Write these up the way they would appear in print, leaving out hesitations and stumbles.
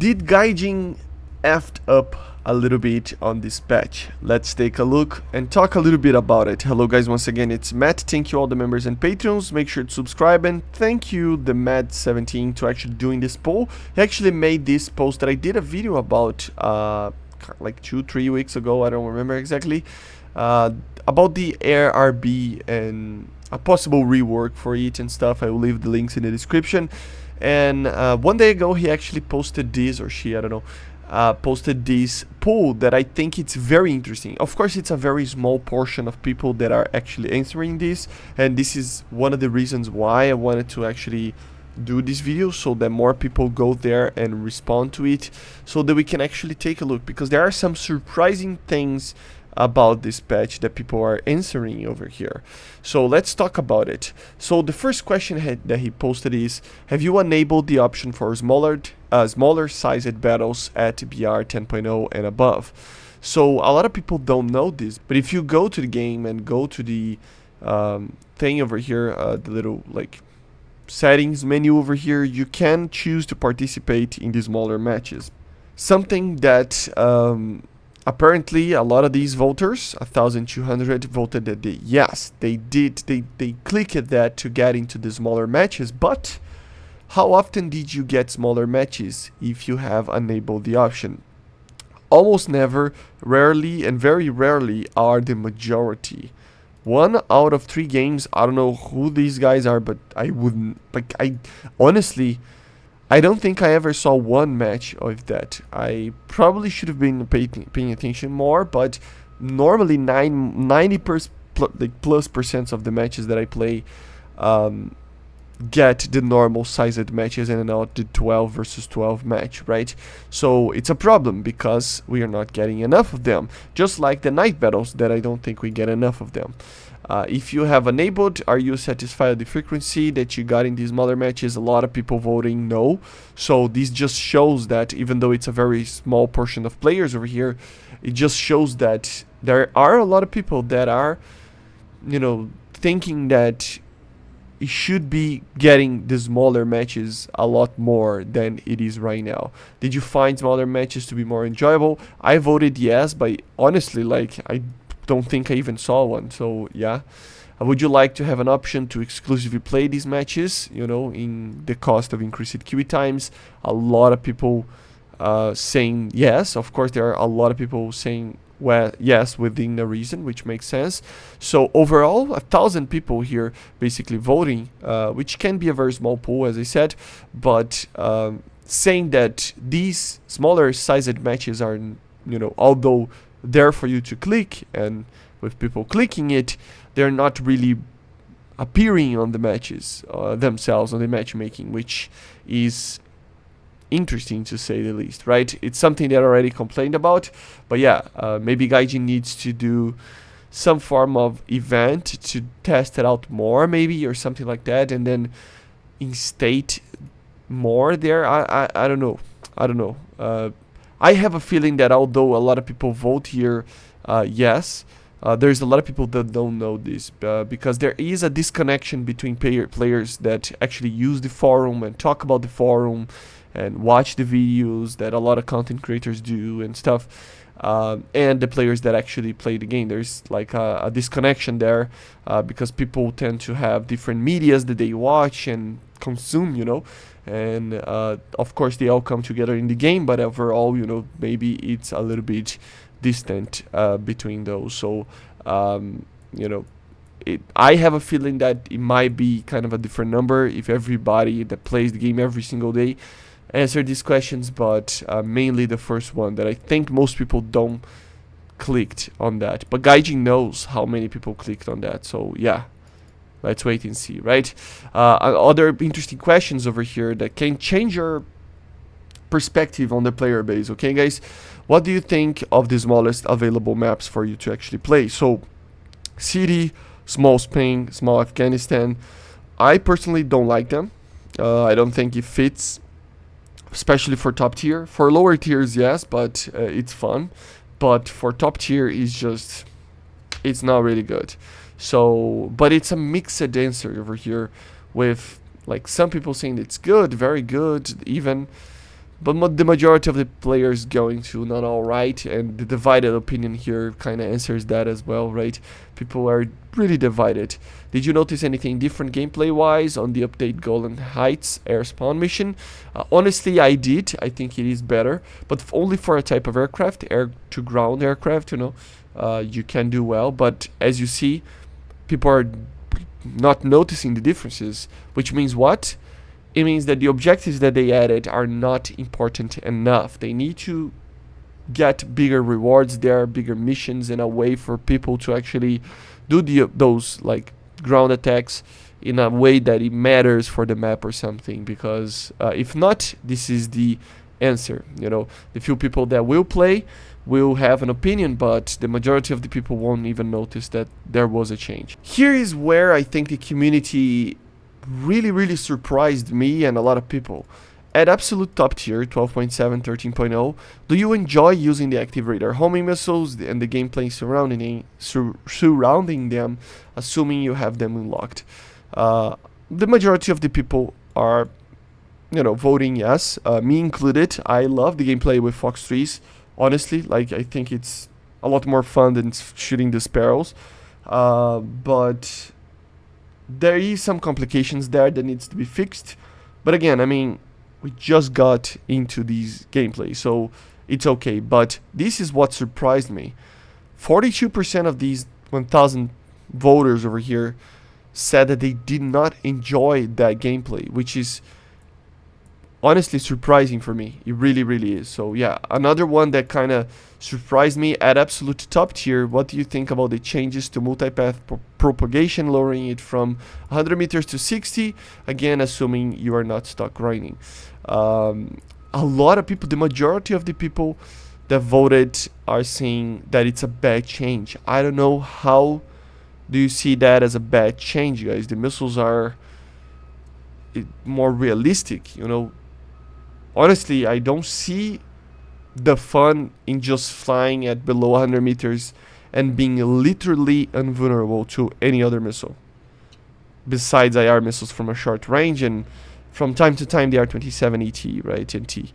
Did GAIJIN effed up a little bit on this patch? Let's take a look and talk a little bit about it. Hello guys, once again it's Matt. Thank you all the members and patrons. Make sure to subscribe, and thank you the Mad17 to actually doing this poll. He actually made this post that I did a video about like 2-3 weeks ago, I don't remember exactly, about the ARB and a possible rework for it and stuff. I will leave the links in the description. And one day ago he actually posted this, or she, I don't know, posted this poll that I think it's very interesting. Of course it's a very small portion of people that are actually answering this, and this is one of the reasons why I wanted to actually do this video, so that more people go there and respond to it, so that we can actually take a look, because there are some surprising things about this patch that people are answering over here. So let's talk about it. So the first question that he posted is, have you enabled the option for smaller sized battles at BR 10.0 and above? So a lot of people don't know this, but if you go to the game and go to the thing over here, the little like settings menu over here, you can choose to participate in the smaller matches. Something that apparently a lot of these voters, 1,200, voted that yes, they did. They clicked that to get into the smaller matches. But how often did you get smaller matches if you have enabled the option? Almost never, rarely, and very rarely are the majority. 1 out of 3 games. I don't know who these guys are, but I wouldn't, like, I honestly, I don't think I ever saw one match of that. I probably should have been paying attention more, but normally 90% of the matches that I play get the normal sized matches and not the 12 versus 12 match, right? So it's a problem because we are not getting enough of them, just like the night battles that I don't think we get enough of them. If you have enabled, are you satisfied with the frequency that you got in these smaller matches? A lot of people voting no. So this just shows that even though it's a very small portion of players over here, it just shows that there are a lot of people that are, you know, thinking that it should be getting the smaller matches a lot more than it is right now. Did you find smaller matches to be more enjoyable? I voted yes, but honestly, like, I don't think I even saw one. So yeah, would you like to have an option to exclusively play these matches, you know, in the cost of increased QE times? A lot of people saying yes. Of course there are a lot of people saying well, yes, within the reason, which makes sense. So overall 1,000 people here basically voting, which can be a very small pool, as I said, but saying that these smaller sized matches are, you know, although there for you to click, and with people clicking it, they're not really appearing on the matches themselves, on the matchmaking, which is interesting to say the least, right? It's something that I already complained about, but yeah, maybe GAIJIN needs to do some form of event to test it out more, maybe, or something like that, and then instate more there. I don't know. I have a feeling that although a lot of people vote here yes, there's a lot of people that don't know this, because there is a disconnection between players that actually use the forum and talk about the forum and watch the videos that a lot of content creators do and stuff, and the players that actually play the game. There's like a disconnection there, because people tend to have different medias that they watch and consume, you know, and of course they all come together in the game, but overall, you know, maybe it's a little bit distant between those. So you know, I have a feeling that it might be kind of a different number if everybody that plays the game every single day answer these questions, but mainly the first one that I think most people don't clicked on that. But GAIJIN knows how many people clicked on that, so yeah, let's wait and see, right? Other interesting questions over here that can change your perspective on the player base. Okay guys, what do you think of the smallest available maps for you to actually play? So city, small Spain, small Afghanistan, I personally don't like them. I don't think it fits, especially for top tier. For lower tiers, yes, but it's fun. But for top tier, it's not really good. So, but it's a mixed answer over here, with like some people saying it's good, very good, even, but the majority of the players going to not all right, and the divided opinion here kind of answers that as well, right? People are really divided. Did you notice anything different gameplay wise on the update Golan Heights air spawn mission? Honestly, I did. I think it is better, but only for a type of aircraft, air to ground aircraft, you know. You can do well, but as you see, people are not noticing the differences, which means what? It means that the objectives that they added are not important enough. They need to get bigger rewards there, bigger missions, and a way for people to actually do those like ground attacks in a way that it matters for the map or something. Because if not, this is the answer. You know, the few people that will play will have an opinion, but the majority of the people won't even notice that there was a change. Here is where I think the community really surprised me and a lot of people. At absolute top tier, 12.7, 13.0, do you enjoy using the active radar homing missiles and the gameplay surrounding them, assuming you have them unlocked? The majority of the people are, you know, voting yes, me included. I love the gameplay with Fox 3s, honestly. Like, I think it's a lot more fun than shooting the sparrows, but there is some complications there that needs to be fixed. But again, I mean, we just got into these gameplay, so it's okay. But this is what surprised me. 42% of these 1,000 voters over here said that they did not enjoy that gameplay, which is honestly surprising for me. It really is. So yeah, another one that kind of surprised me at absolute top tier. What do you think about the changes to multipath propagation, lowering it from 100 meters to 60, again assuming you are not stuck grinding? A lot of people, the majority of the people that voted are saying that it's a bad change. I don't know, how do you see that as a bad change, guys? The missiles are more realistic, you know. Honestly, I don't see the fun in just flying at below 100 meters and being literally invulnerable to any other missile besides IR missiles from a short range, and from time to time the R-27 ET, right, NT.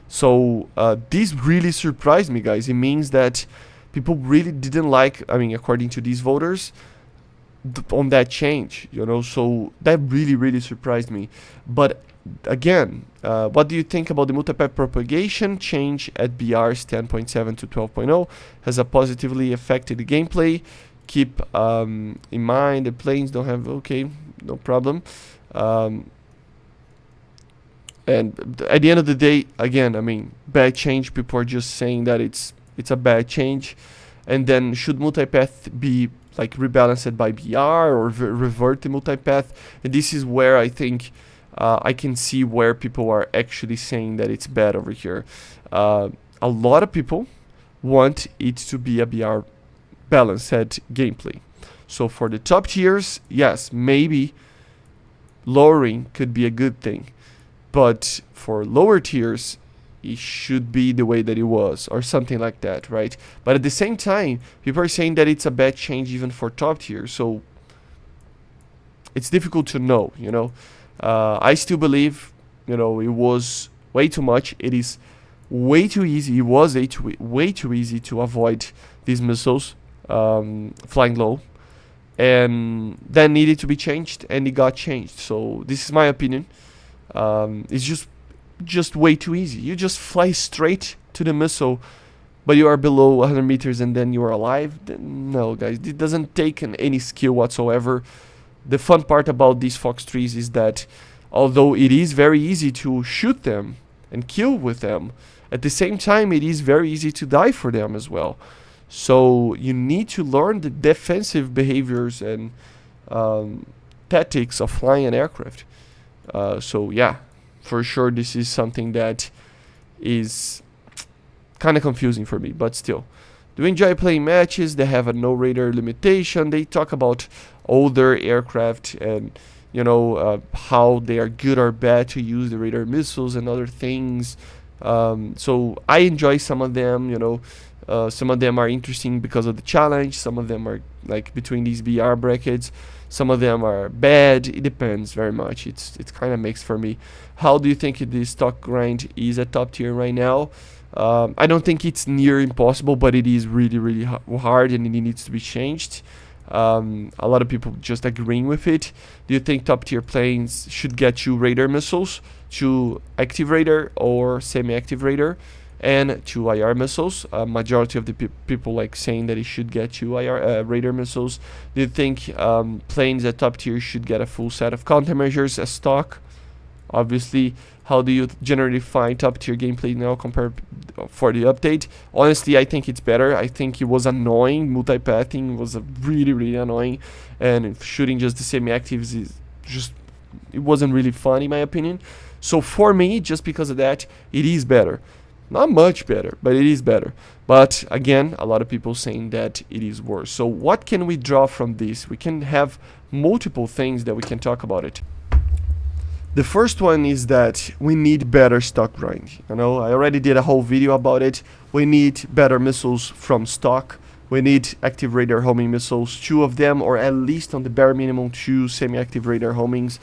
So this really surprised me, guys. It means that people really didn't like, I mean, according to these voters, on that change, you know. So that really surprised me. But again, what do you think about the multipath propagation change at BR's 10.7 to 12.0? Has a positively affected the gameplay? Keep in mind the planes don't have, okay, no problem. And at the end of the day, again, I mean, bad change. People are just saying that it's a bad change. And then should multipath be like rebalanced by BR or revert the multipath? And this is where I think I can see where people are actually saying that it's bad over here. A lot of people want it to be a BR balanced gameplay. So for the top tiers, yes, maybe lowering could be a good thing. But for lower tiers, it should be the way that it was, or something like that, right? But at the same time, people are saying that it's a bad change even for top tiers. So it's difficult to know, you know. I still believe, you know, it was way too much. It is way too easy. It was way too easy to avoid these missiles flying low, and that needed to be changed, and it got changed. So this is my opinion. It's just way too easy. You just fly straight to the missile, but you are below 100 meters and then you are alive. No, guys, it doesn't take any skill whatsoever. The fun part about these Fox 3s is that although it is very easy to shoot them and kill with them, at the same time it is very easy to die for them as well. So you need to learn the defensive behaviors and tactics of flying an aircraft. So yeah, for sure this is something that is kind of confusing for me, but still. Do you enjoy playing matches? They have a no radar limitation. They talk about older aircraft and, you know, how they are good or bad to use the radar missiles and other things. So I enjoy some of them, you know. Some of them are interesting because of the challenge. Some of them are like between these BR brackets. some of them are bad. It depends very much. It's kind of mixed for me. How do you think the stock grind is at top tier right now? I don't think it's near impossible, but it is really hard, and it needs to be changed. A lot of people just agreeing with it. Do you think top tier planes should get 2 radar missiles, 2 active radar or semi-active radar, and 2 IR missiles? Majority of the people like saying that it should get 2 IR radar missiles. Do you think planes at top tier should get a full set of countermeasures as stock? Obviously. How do you generally find top tier gameplay now compared for the update? Honestly, I think it's better. I think it was annoying. Multipathing was really annoying, and shooting just the semi-actives is just, it wasn't really fun in my opinion. So for me, just because of that, it is better. Not much better, but it is better. But again, a lot of people saying that it is worse. So what can we draw from this? We can have multiple things that we can talk about it. The first one is that we need better stock grind. You know, I already did a whole video about it. We need better missiles from stock. We need active radar homing missiles, 2 of them, or at least on the bare minimum 2 semi-active radar homings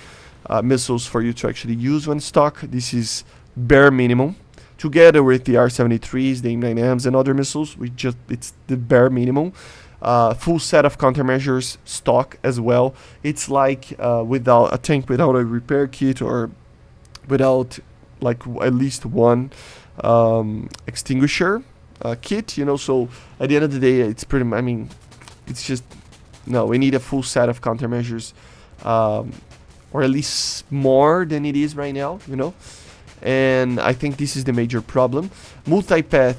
missiles for you to actually use when stock. This is bare minimum. Together with the R-73s, the M9Ms, and other missiles, it's the bare minimum. Full set of countermeasures stock as well. It's like without a tank without a repair kit, or without like at least 1 extinguisher kit, you know. So at the end of the day, it's pretty, I mean, it's just, no, we need a full set of countermeasures, or at least more than it is right now, you know. And I think this is the major problem. Multipath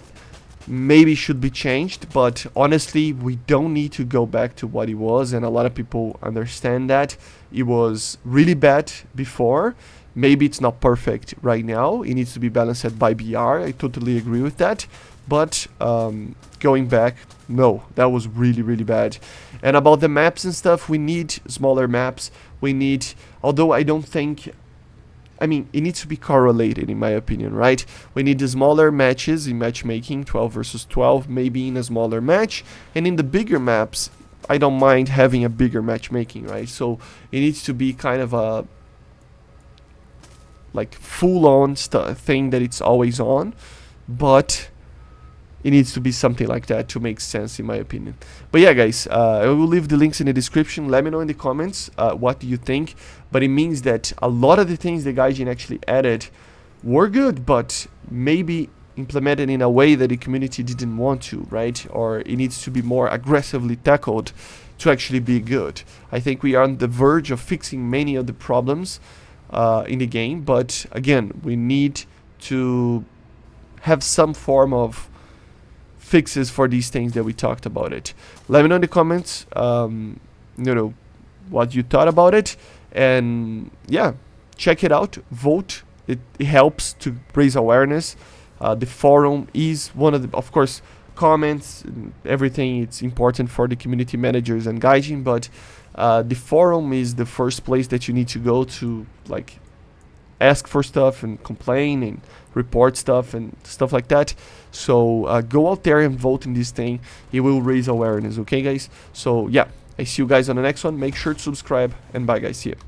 maybe should be changed, but honestly, we don't need to go back to what it was, and a lot of people understand that it was really bad before. Maybe it's not perfect right now. It needs to be balanced by BR. I totally agree with that. But going back, no, that was really bad. And about the maps and stuff, we need smaller maps. We need, although I don't think, I mean, it needs to be correlated in my opinion, right? We need the smaller matches in matchmaking, 12 versus 12, maybe in a smaller match. And in the bigger maps, I don't mind having a bigger matchmaking, right? So it needs to be kind of a like full-on thing that it's always on, but it needs to be something like that to make sense in my opinion. But yeah, guys, I will leave the links in the description. Let me know in the comments what do you think. But it means that a lot of the things that GAIJIN actually added were good, but maybe implemented in a way that the community didn't want to, right? Or it needs to be more aggressively tackled to actually be good. I think we are on the verge of fixing many of the problems in the game, but again, we need to have some form of fixes for these things that we talked about it. Let me know in the comments, you know, what you thought about it, and yeah, check it out, vote. It helps to raise awareness. The forum is one of the, of course, comments and everything, it's important for the community managers and GAIJIN, but the forum is the first place that you need to go to, like, ask for stuff and complain and report stuff and stuff like that. So go out there and vote in this thing. It will raise awareness, okay guys? So yeah, I see you guys on the next one. Make sure to subscribe, and bye guys, see ya.